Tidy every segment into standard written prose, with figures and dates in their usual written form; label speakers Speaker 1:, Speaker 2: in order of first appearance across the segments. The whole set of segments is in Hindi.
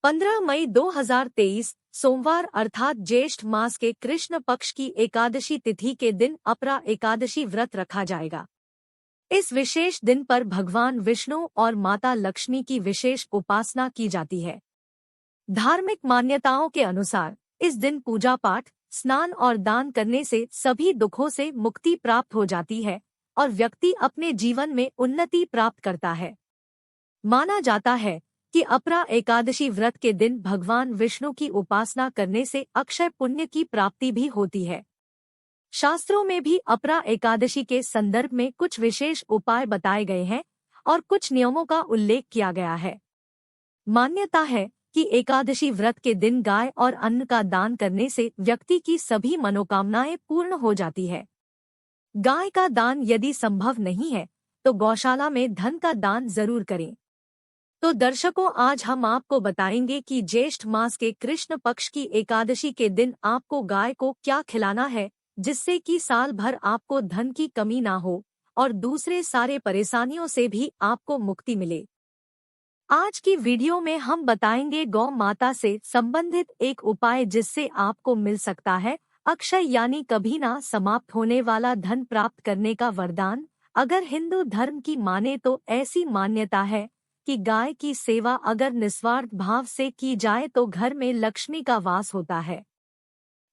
Speaker 1: 15 मई 2023 सोमवार अर्थात ज्येष्ठ मास के कृष्ण पक्ष की एकादशी तिथि के दिन अपरा एकादशी व्रत रखा जाएगा। इस विशेष दिन पर भगवान विष्णु और माता लक्ष्मी की विशेष उपासना की जाती है। धार्मिक मान्यताओं के अनुसार इस दिन पूजा पाठ, स्नान और दान करने से सभी दुखों से मुक्ति प्राप्त हो जाती है और व्यक्ति अपने जीवन में उन्नति प्राप्त करता है। माना जाता है कि अपरा एकादशी व्रत के दिन भगवान विष्णु की उपासना करने से अक्षय पुण्य की प्राप्ति भी होती है। शास्त्रों में भी अपरा एकादशी के संदर्भ में कुछ विशेष उपाय बताए गए हैं और कुछ नियमों का उल्लेख किया गया है। मान्यता है कि एकादशी व्रत के दिन गाय और अन्न का दान करने से व्यक्ति की सभी मनोकामनाएं पूर्ण हो जाती है। गाय का दान यदि संभव नहीं है तो गौशाला में धन का दान जरूर करें। तो दर्शकों, आज हम आपको बताएंगे कि ज्येष्ठ मास के कृष्ण पक्ष की एकादशी के दिन आपको गाय को क्या खिलाना है, जिससे कि साल भर आपको धन की कमी ना हो और दूसरे सारे परेशानियों से भी आपको मुक्ति मिले। आज की वीडियो में हम बताएंगे गौ माता से संबंधित एक उपाय जिससे आपको मिल सकता है अक्षय यानी कभी ना समाप्त होने वाला धन प्राप्त करने का वरदान। अगर हिंदू धर्म की माने तो ऐसी मान्यता है कि गाय की सेवा अगर निस्वार्थ भाव से की जाए तो घर में लक्ष्मी का वास होता है।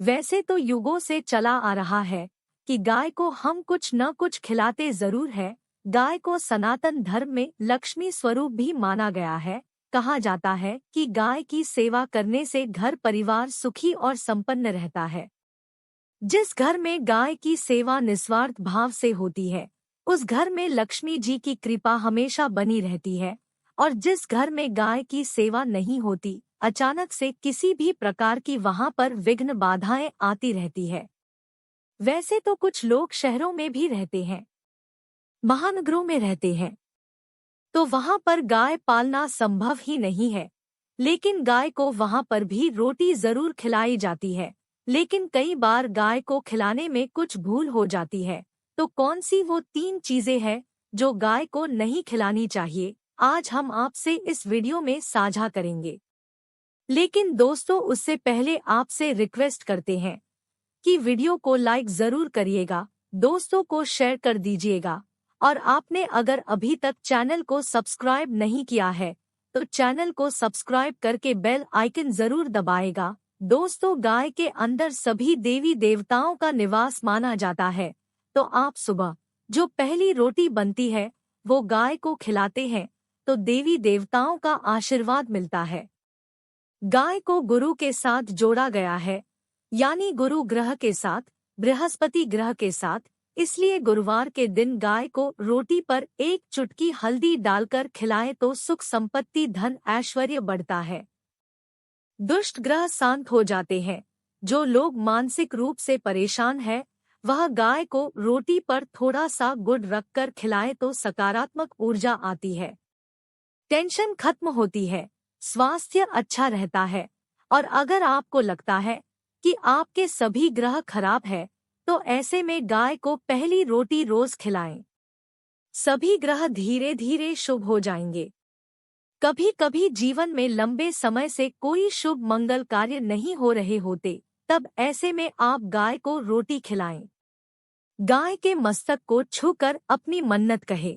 Speaker 1: वैसे तो युगों से चला आ रहा है कि गाय को हम कुछ न कुछ खिलाते जरूर है। गाय को सनातन धर्म में लक्ष्मी स्वरूप भी माना गया है। कहा जाता है कि गाय की सेवा करने से घर परिवार सुखी और संपन्न रहता है। जिस घर में गाय की सेवा निस्वार्थ भाव से होती है उस घर में लक्ष्मी जी की कृपा हमेशा बनी रहती है, और जिस घर में गाय की सेवा नहीं होती अचानक से किसी भी प्रकार की वहां पर विघ्न बाधाएं आती रहती है। वैसे तो कुछ लोग शहरों में भी रहते हैं, महानगरों में रहते हैं, तो वहां पर गाय पालना संभव ही नहीं है, लेकिन गाय को वहां पर भी रोटी जरूर खिलाई जाती है। लेकिन कई बार गाय को खिलाने में कुछ भूल हो जाती है। तो कौन सी वो 3 चीजें हैं जो गाय को नहीं खिलानी चाहिए, आज हम आपसे इस वीडियो में साझा करेंगे। लेकिन दोस्तों, उससे पहले आपसे रिक्वेस्ट करते हैं कि वीडियो को लाइक जरूर करिएगा, दोस्तों को शेयर कर दीजिएगा, और आपने अगर अभी तक चैनल को सब्सक्राइब नहीं किया है तो चैनल को सब्सक्राइब करके बेल आइकन जरूर दबाएगा। दोस्तों, गाय के अंदर सभी देवी देवताओं का निवास माना जाता है, तो आप सुबह जो पहली रोटी बनती है वो गाय को खिलाते हैं तो देवी देवताओं का आशीर्वाद मिलता है। गाय को गुरु के साथ जोड़ा गया है, यानी गुरु ग्रह के साथ, बृहस्पति ग्रह के साथ, इसलिए गुरुवार के दिन गाय को रोटी पर एक चुटकी हल्दी डालकर खिलाएं तो सुख संपत्ति धन ऐश्वर्य बढ़ता है। दुष्ट ग्रह शांत हो जाते हैं। जो लोग मानसिक रूप से परेशान है वह गाय को रोटी पर थोड़ा सा गुड़ रखकर खिलाए तो सकारात्मक ऊर्जा आती है, टेंशन खत्म होती है, स्वास्थ्य अच्छा रहता है। और अगर आपको लगता है कि आपके सभी ग्रह खराब है तो ऐसे में गाय को पहली रोटी रोज खिलाएं। सभी ग्रह धीरे धीरे शुभ हो जाएंगे। कभी कभी जीवन में लंबे समय से कोई शुभ मंगल कार्य नहीं हो रहे होते, तब ऐसे में आप गाय को रोटी खिलाएं। गाय के मस्तक को छूकर अपनी मन्नत कहे,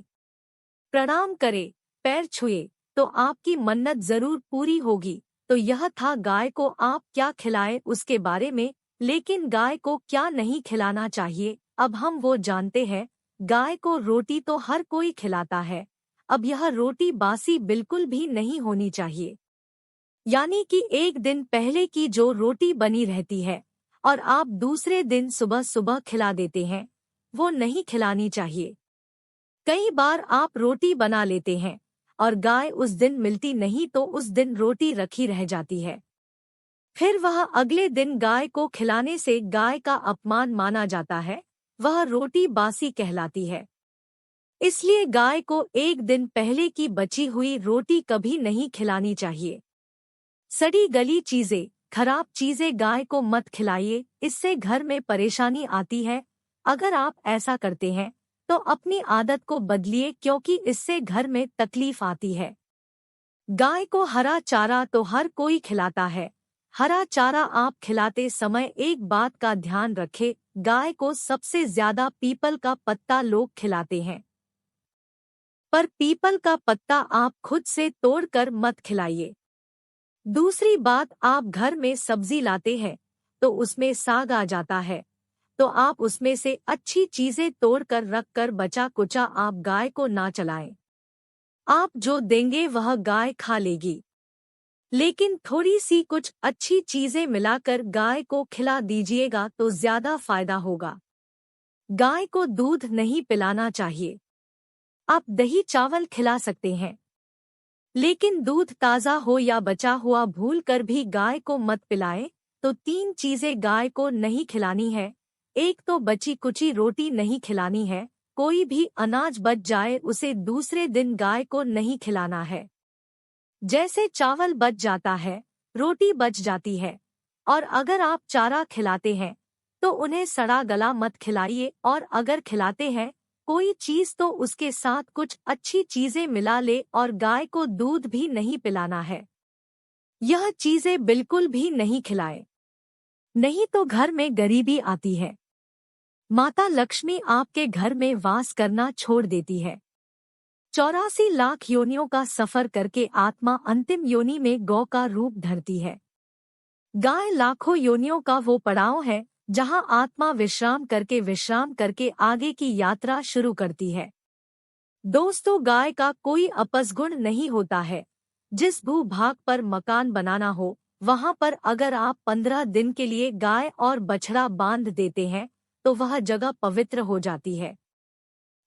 Speaker 1: प्रणाम करे, पैर छुए तो आपकी मन्नत जरूर पूरी होगी। तो यह था गाय को आप क्या खिलाएं उसके बारे में। लेकिन गाय को क्या नहीं खिलाना चाहिए, अब हम वो जानते हैं। गाय को रोटी तो हर कोई खिलाता है, अब यह रोटी बासी बिल्कुल भी नहीं होनी चाहिए, यानी कि एक दिन पहले की जो रोटी बनी रहती है और आप दूसरे दिन सुबह सुबह खिला देते हैं, वो नहीं खिलानी चाहिए। कई बार आप रोटी बना लेते हैं और गाय उस दिन मिलती नहीं तो उस दिन रोटी रखी रह जाती है, फिर वह अगले दिन गाय को खिलाने से गाय का अपमान माना जाता है, वह रोटी बासी कहलाती है। इसलिए गाय को एक दिन पहले की बची हुई रोटी कभी नहीं खिलानी चाहिए। सड़ी गली चीजें, खराब चीजें गाय को मत खिलाइए, इससे घर में परेशानी आती है। अगर आप ऐसा करते हैं तो अपनी आदत को बदलिए, क्योंकि इससे घर में तकलीफ आती है। गाय को हरा चारा तो हर कोई खिलाता है। हरा चारा आप खिलाते समय एक बात का ध्यान रखें, गाय को सबसे ज्यादा पीपल का पत्ता लोग खिलाते हैं, पर पीपल का पत्ता आप खुद से तोड़कर मत खिलाइए। दूसरी बात, आप घर में सब्जी लाते हैं तो उसमें साग आ जाता है, तो आप उसमें से अच्छी चीजें तोड़कर रखकर बचा कुचा आप गाय को ना चलाएं। आप जो देंगे वह गाय खा लेगी, लेकिन थोड़ी सी कुछ अच्छी चीजें मिलाकर गाय को खिला दीजिएगा तो ज्यादा फायदा होगा। गाय को दूध नहीं पिलाना चाहिए। आप दही चावल खिला सकते हैं, लेकिन दूध ताज़ा हो या बचा हुआ भूलकर भी गाय को मत पिलाएं। तो 3 चीजें गाय को नहीं खिलानी है। एक तो बची कुची रोटी नहीं खिलानी है, कोई भी अनाज बच जाए उसे दूसरे दिन गाय को नहीं खिलाना है। जैसे चावल बच जाता है, रोटी बच जाती है, और अगर आप चारा खिलाते हैं तो उन्हें सड़ा गला मत खिलाइए, और अगर खिलाते हैं कोई चीज तो उसके साथ कुछ अच्छी चीजें मिला ले, और गाय को दूध भी नहीं पिलाना है। यह चीजें बिल्कुल भी नहीं खिलाए, नहीं तो घर में गरीबी आती है। माता लक्ष्मी आपके घर में वास करना छोड़ देती है। 84 लाख योनियों का सफर करके आत्मा अंतिम योनि में गौ का रूप धरती है। गाय लाखों योनियों का वो पड़ाव है जहां आत्मा विश्राम करके आगे की यात्रा शुरू करती है। दोस्तों, गाय का कोई अपसगुण नहीं होता है। जिस भूभाग पर मकान बनाना हो वहां पर अगर आप 15 दिन के लिए गाय और बछड़ा बांध देते हैं तो वह जगह पवित्र हो जाती है।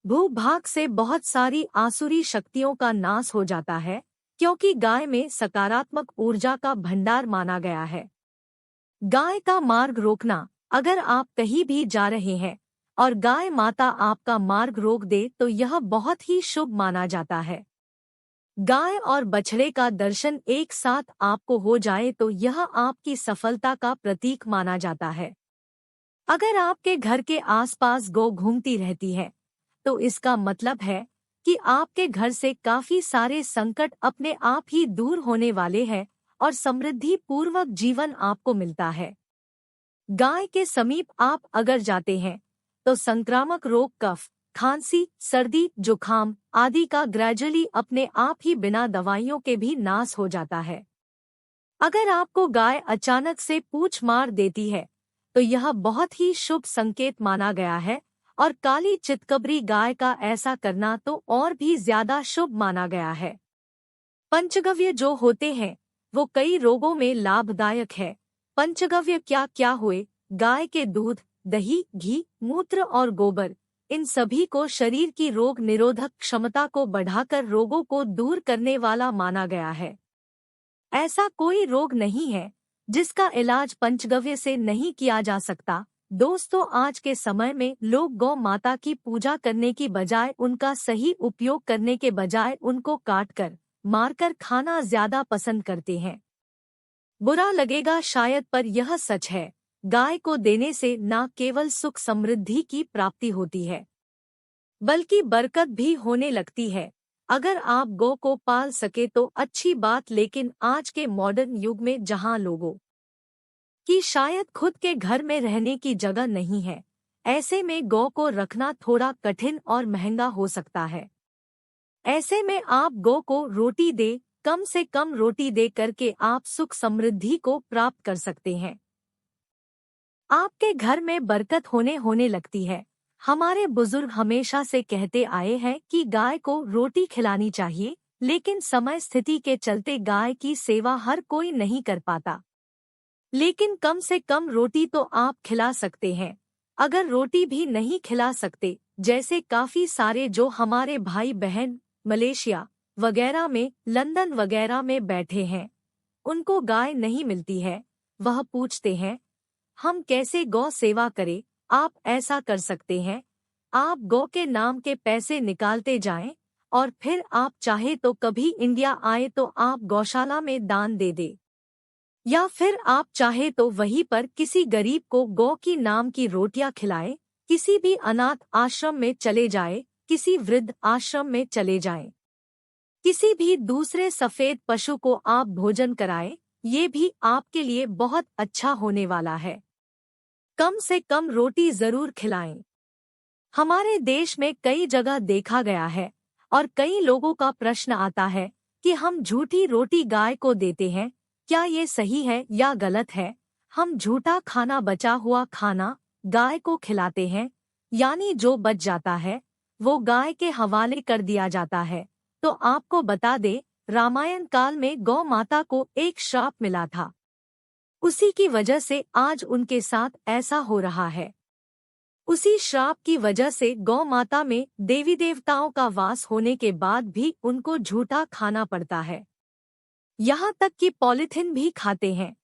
Speaker 1: भूभाग से बहुत सारी आसुरी शक्तियों का नाश हो जाता है, क्योंकि गाय में सकारात्मक ऊर्जा का भंडार माना गया है। गाय का मार्ग रोकना, अगर आप कहीं भी जा रहे हैं और गाय माता आपका मार्ग रोक दे तो यह बहुत ही शुभ माना जाता है। गाय और बछड़े का दर्शन एक साथ आपको हो जाए तो यह आपकी सफलता का प्रतीक माना जाता है। अगर आपके घर के आसपास गौ घूमती रहती है तो इसका मतलब है कि आपके घर से काफी सारे संकट अपने आप ही दूर होने वाले हैं और समृद्धि पूर्वक जीवन आपको मिलता है। गाय के समीप आप अगर जाते हैं तो संक्रामक रोग, कफ, खांसी, सर्दी, जुखाम आदि का ग्रेजुअली अपने आप ही बिना दवाइयों के भी नाश हो जाता है। अगर आपको गाय अचानक से पूंछ मार देती है तो यह बहुत ही शुभ संकेत माना गया है, और काली चितकबरी गाय का ऐसा करना तो और भी ज्यादा शुभ माना गया है। पंचगव्य जो होते हैं वो कई रोगों में लाभदायक है। पंचगव्य क्या क्या हुए? गाय के दूध, दही, घी, मूत्र और गोबर, इन सभी को शरीर की रोग निरोधक क्षमता को बढ़ाकर रोगों को दूर करने वाला माना गया है। ऐसा कोई रोग नहीं है जिसका इलाज पंचगव्य से नहीं किया जा सकता। दोस्तों, आज के समय में लोग गौ माता की पूजा करने की बजाय, उनका सही उपयोग करने के बजाय उनको काटकर, मारकर खाना ज्यादा पसंद करते हैं। बुरा लगेगा शायद, पर यह सच है। गाय को देने से न केवल सुख समृद्धि की प्राप्ति होती है बल्कि बरकत भी होने लगती है। अगर आप गौ को पाल सके तो अच्छी बात, लेकिन आज के मॉडर्न युग में जहां लोगों की शायद खुद के घर में रहने की जगह नहीं है, ऐसे में गौ को रखना थोड़ा कठिन और महंगा हो सकता है। ऐसे में आप गौ को रोटी दे, कम से कम रोटी दे करके आप सुख समृद्धि को प्राप्त कर सकते हैं। आपके घर में बरकत होने लगती है। हमारे बुजुर्ग हमेशा से कहते आए हैं कि गाय को रोटी खिलानी चाहिए, लेकिन समय स्थिति के चलते गाय की सेवा हर कोई नहीं कर पाता। लेकिन कम से कम रोटी तो आप खिला सकते हैं। अगर रोटी भी नहीं खिला सकते, जैसे काफी सारे जो हमारे भाई बहन मलेशिया वगैरह में, लंदन वगैरह में बैठे हैं, उनको गाय नहीं मिलती है, वह पूछते हैं हम कैसे गौ सेवा करें। आप ऐसा कर सकते हैं, आप गौ के नाम के पैसे निकालते जाएं, और फिर आप चाहे तो कभी इंडिया आए तो आप गौशाला में दान दे दे, या फिर आप चाहे तो वहीं पर किसी गरीब को गौ की नाम की रोटियां खिलाए, किसी भी अनाथ आश्रम में चले जाए, किसी वृद्ध आश्रम में चले जाएं। किसी भी दूसरे सफेद पशु को आप भोजन कराएं, ये भी आपके लिए बहुत अच्छा होने वाला है। कम से कम रोटी जरूर खिलाएं। हमारे देश में कई जगह देखा गया है और कई लोगों का प्रश्न आता है कि हम झूठी रोटी गाय को देते हैं, क्या ये सही है या गलत है? हम झूठा खाना, बचा हुआ खाना गाय को खिलाते हैं, यानी जो बच जाता है वो गाय के हवाले कर दिया जाता है। तो आपको बता दे, रामायण काल में गौ माता को एक श्राप मिला था। उसी की वजह से आज उनके साथ ऐसा हो रहा है। उसी श्राप की वजह से गौ माता में देवी देवताओं का वास होने के बाद भी उनको झूठा खाना पड़ता है। यहाँ तक कि पॉलिथिन भी खाते हैं।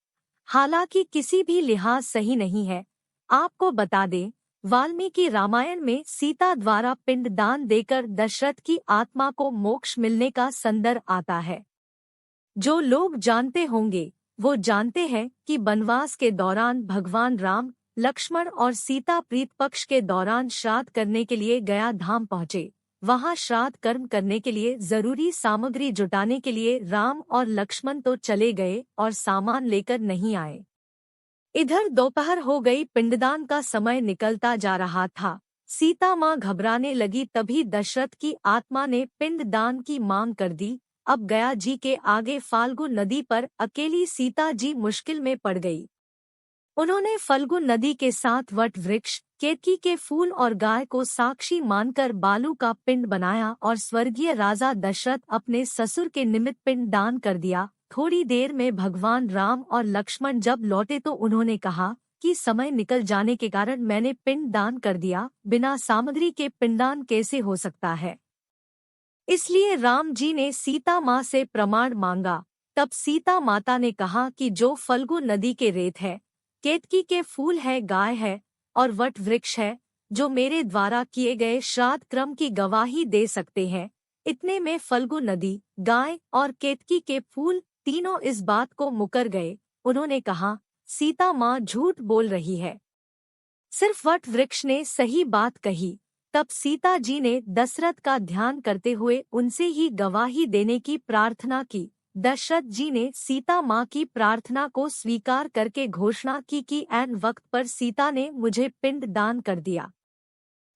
Speaker 1: हालांकि किसी भी लिहाज सही नहीं है। आपको बता दें, वाल्मीकि रामायण में सीता द्वारा पिंडदान देकर दशरथ की आत्मा को मोक्ष मिलने का संदर्भ आता है। जो लोग जानते होंगे वो जानते हैं कि वनवास के दौरान भगवान राम, लक्ष्मण और सीता प्रीत पक्ष के दौरान श्राद्ध करने के लिए गया धाम पहुँचे। वहां श्राद्ध कर्म करने के लिए जरूरी सामग्री जुटाने के लिए राम और लक्ष्मण तो चले गए और सामान लेकर नहीं आए। इधर दोपहर हो गई, पिंडदान का समय निकलता जा रहा था। सीता माँ घबराने लगी, तभी दशरथ की आत्मा ने पिंडदान की मांग कर दी। अब गया जी के आगे फाल्गु नदी पर अकेली सीता जी मुश्किल में पड़ गई। उन्होंने फल्गु नदी के साथ वट वृक्ष, केतकी के फूल और गाय को साक्षी मानकर बालू का पिंड बनाया और स्वर्गीय राजा दशरथ अपने ससुर के निमित्त पिंड दान कर दिया। थोड़ी देर में भगवान राम और लक्ष्मण जब लौटे तो उन्होंने कहा कि समय निकल जाने के कारण मैंने पिंड दान कर दिया, बिना सामग्री के पिंडदान कैसे हो सकता है? इसलिए राम जी ने सीता माँ से प्रमाण मांगा। तब सीता माता ने कहा कि जो फल्गु नदी के रेत है, केतकी के फूल है, गाय है और वट वृक्ष है, जो मेरे द्वारा किए गए श्राद्ध क्रम की गवाही दे सकते हैं। इतने में फल्गु नदी, गाय और केतकी के फूल तीनों इस बात को मुकर गए। उन्होंने कहा, सीता माँ झूठ बोल रही है, सिर्फ वट वृक्ष ने सही बात कही। तब सीता जी ने दशरथ का ध्यान करते हुए उनसे ही गवाही देने की प्रार्थना की। दशरथ जी ने सीता माँ की प्रार्थना को स्वीकार करके घोषणा की कि ऐन वक्त पर सीता ने मुझे पिंड दान कर दिया।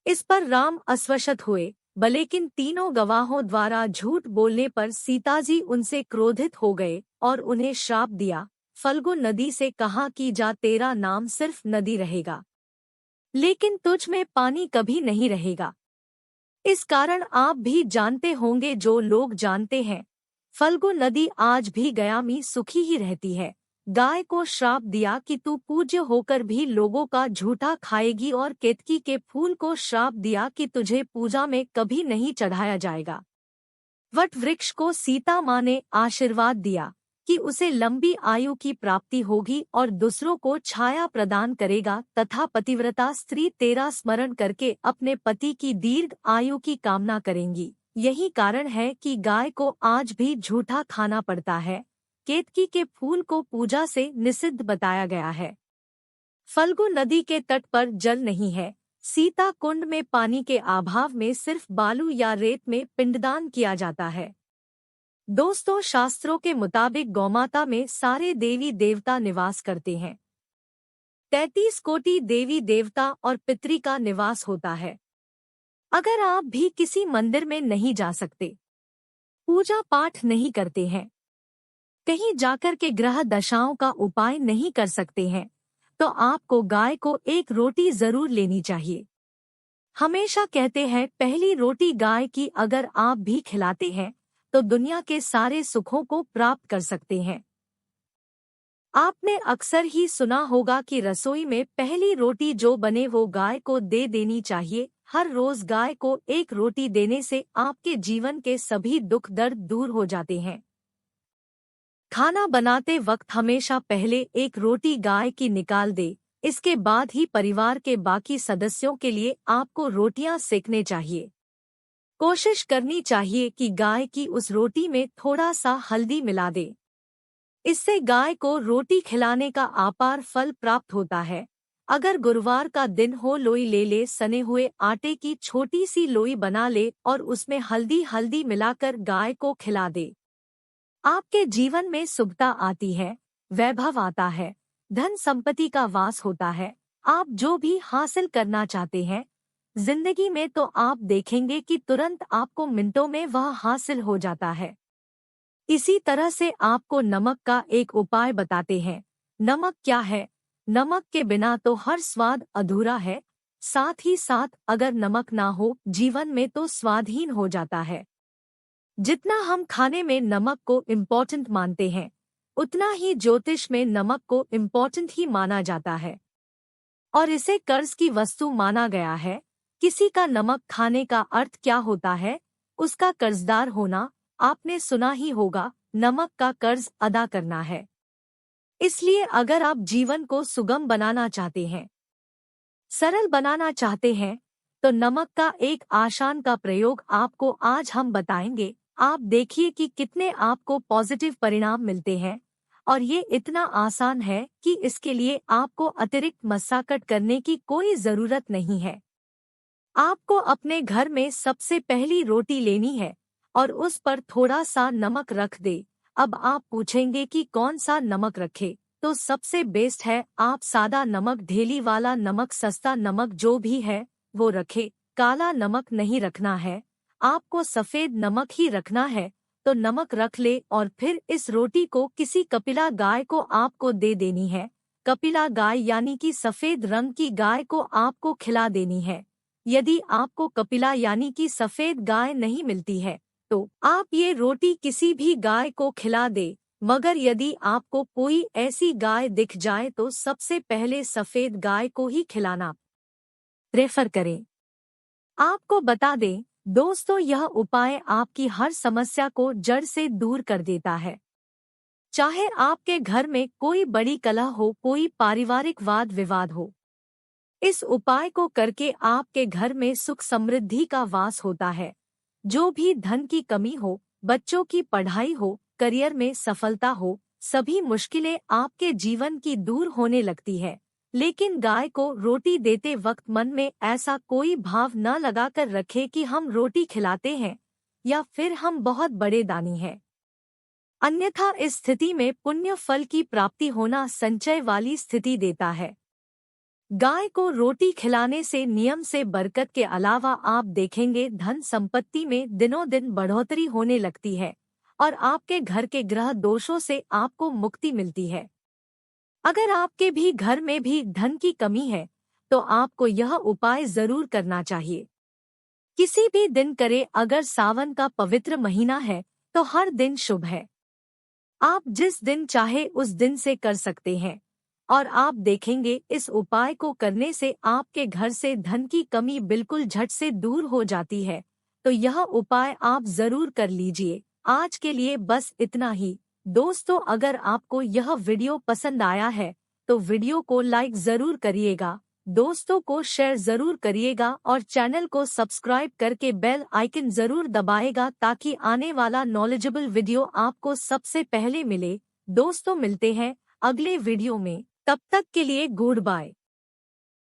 Speaker 1: इस पर राम अस्वशत हुए, लेकिन तीनों गवाहों द्वारा झूठ बोलने पर सीता जी उनसे क्रोधित हो गए और उन्हें श्राप दिया। फल्गु नदी से कहा कि जा, तेरा नाम सिर्फ नदी रहेगा, लेकिन तुझ में पानी कभी नहीं रहेगा। इस कारण आप भी जानते होंगे, जो लोग जानते हैं, फल्गु नदी आज भी गया में सुखी ही रहती है। गाय को श्राप दिया कि तू पूज्य होकर भी लोगों का झूठा खाएगी, और केतकी के फूल को श्राप दिया कि तुझे पूजा में कभी नहीं चढ़ाया जाएगा। वट वृक्ष को सीता माँ ने आशीर्वाद दिया कि उसे लंबी आयु की प्राप्ति होगी और दूसरों को छाया प्रदान करेगा, तथा पतिव्रता स्त्री तेरा स्मरण करके अपने पति की दीर्घ आयु की कामना करेंगी। यही कारण है कि गाय को आज भी झूठा खाना पड़ता है। केतकी के फूल को पूजा से निषिद्ध बताया गया है। फल्गु नदी के तट पर जल नहीं है। सीता कुंड में पानी के अभाव में सिर्फ बालू या रेत में पिंडदान किया जाता है। दोस्तों, शास्त्रों के मुताबिक गौमाता में सारे देवी देवता निवास करते हैं। 33 कोटि देवी देवता और पितरी का निवास होता है। अगर आप भी किसी मंदिर में नहीं जा सकते, पूजा पाठ नहीं करते हैं, कहीं जाकर के ग्रह दशाओं का उपाय नहीं कर सकते हैं, तो आपको गाय को एक रोटी जरूर लेनी चाहिए। हमेशा कहते हैं, पहली रोटी गाय की अगर आप भी खिलाते हैं तो दुनिया के सारे सुखों को प्राप्त कर सकते हैं। आपने अक्सर ही सुना होगा कि रसोई में पहली रोटी जो बने वो गाय को दे देनी चाहिए। हर रोज गाय को एक रोटी देने से आपके जीवन के सभी दुख दर्द दूर हो जाते हैं। खाना बनाते वक्त हमेशा पहले एक रोटी गाय की निकाल दे, इसके बाद ही परिवार के बाकी सदस्यों के लिए आपको रोटियां सेकने चाहिए। कोशिश करनी चाहिए कि गाय की उस रोटी में थोड़ा सा हल्दी मिला दे। इससे गाय को रोटी खिलाने का अपार फल प्राप्त होता है। अगर गुरुवार का दिन हो, लोई ले ले, सने हुए आटे की छोटी सी लोई बना ले और उसमें हल्दी हल्दी मिलाकर गाय को खिला दे। आपके जीवन में शुभता आती है, वैभव आता है, धन संपत्ति का वास होता है। आप जो भी हासिल करना चाहते हैं जिंदगी में, तो आप देखेंगे कि तुरंत आपको मिनटों में वह हासिल हो जाता है। इसी तरह से आपको नमक का एक उपाय बताते हैं। नमक क्या है? नमक के बिना तो हर स्वाद अधूरा है। साथ ही साथ अगर नमक ना हो जीवन में तो स्वादहीन हो जाता है। जितना हम खाने में नमक को इम्पोर्टेंट मानते हैं, उतना ही ज्योतिष में नमक को इम्पोर्टेंट ही माना जाता है और इसे कर्ज की वस्तु माना गया है। किसी का नमक खाने का अर्थ क्या होता है? उसका कर्जदार होना। आपने सुना ही होगा, नमक का कर्ज अदा करना है। इसलिए अगर आप जीवन को सुगम बनाना चाहते हैं, सरल बनाना चाहते हैं, तो नमक का एक आसान का प्रयोग आपको आज हम बताएंगे। आप देखिए कि कितने आपको पॉजिटिव परिणाम मिलते हैं और ये इतना आसान है कि इसके लिए आपको अतिरिक्त मशक्कत करने की कोई जरूरत नहीं है। आपको अपने घर में सबसे पहली रोटी लेनी है और उस पर थोड़ा सा नमक रख दे। अब आप पूछेंगे कि कौन सा नमक रखे? तो सबसे बेस्ट है आप सादा नमक, ढेली वाला नमक, सस्ता नमक जो भी है वो रखे। काला नमक नहीं रखना है, आपको सफेद नमक ही रखना है। तो नमक रख ले और फिर इस रोटी को किसी कपिला गाय को आपको दे देनी है। कपिला गाय यानी कि सफेद रंग की गाय को आपको खिला देनी है। यदि आपको कपिला यानी कि सफेद गाय नहीं मिलती है तो आप ये रोटी किसी भी गाय को खिला दे, मगर यदि आपको कोई ऐसी गाय दिख जाए तो सबसे पहले सफेद गाय को ही खिलाना प्रेफर करें। आपको बता दें दोस्तों, यह उपाय आपकी हर समस्या को जड़ से दूर कर देता है। चाहे आपके घर में कोई बड़ी कलह हो, कोई पारिवारिक वाद विवाद हो, इस उपाय को करके आपके घर में सुख समृद्धि का वास होता है। जो भी धन की कमी हो, बच्चों की पढ़ाई हो, करियर में सफलता हो, सभी मुश्किलें आपके जीवन की दूर होने लगती है। लेकिन गाय को रोटी देते वक्त मन में ऐसा कोई भाव न लगाकर रखे कि हम रोटी खिलाते हैं या फिर हम बहुत बड़े दानी हैं। अन्यथा इस स्थिति में पुण्य फल की प्राप्ति होना संचय वाली स्थिति देता है। गाय को रोटी खिलाने से नियम से बरकत के अलावा आप देखेंगे धन संपत्ति में दिनों दिन बढ़ोतरी होने लगती है और आपके घर के ग्रह दोषों से आपको मुक्ति मिलती है। अगर आपके भी घर में भी धन की कमी है तो आपको यह उपाय जरूर करना चाहिए। किसी भी दिन करे, अगर सावन का पवित्र महीना है तो हर दिन शुभ है। आप जिस दिन चाहे उस दिन से कर सकते हैं और आप देखेंगे इस उपाय को करने से आपके घर से धन की कमी बिल्कुल झट से दूर हो जाती है। तो यह उपाय आप जरूर कर लीजिए। आज के लिए बस इतना ही। दोस्तों, अगर आपको यह वीडियो पसंद आया है तो वीडियो को लाइक जरूर करिएगा, दोस्तों को शेयर जरूर करिएगा और चैनल को सब्सक्राइब करके बेल आइकन जरूर दबाएगा ताकि आने वाला नॉलेजेबल वीडियो आपको सबसे पहले मिले। दोस्तों, मिलते हैं अगले वीडियो में, तब तक के लिए गुड बाय।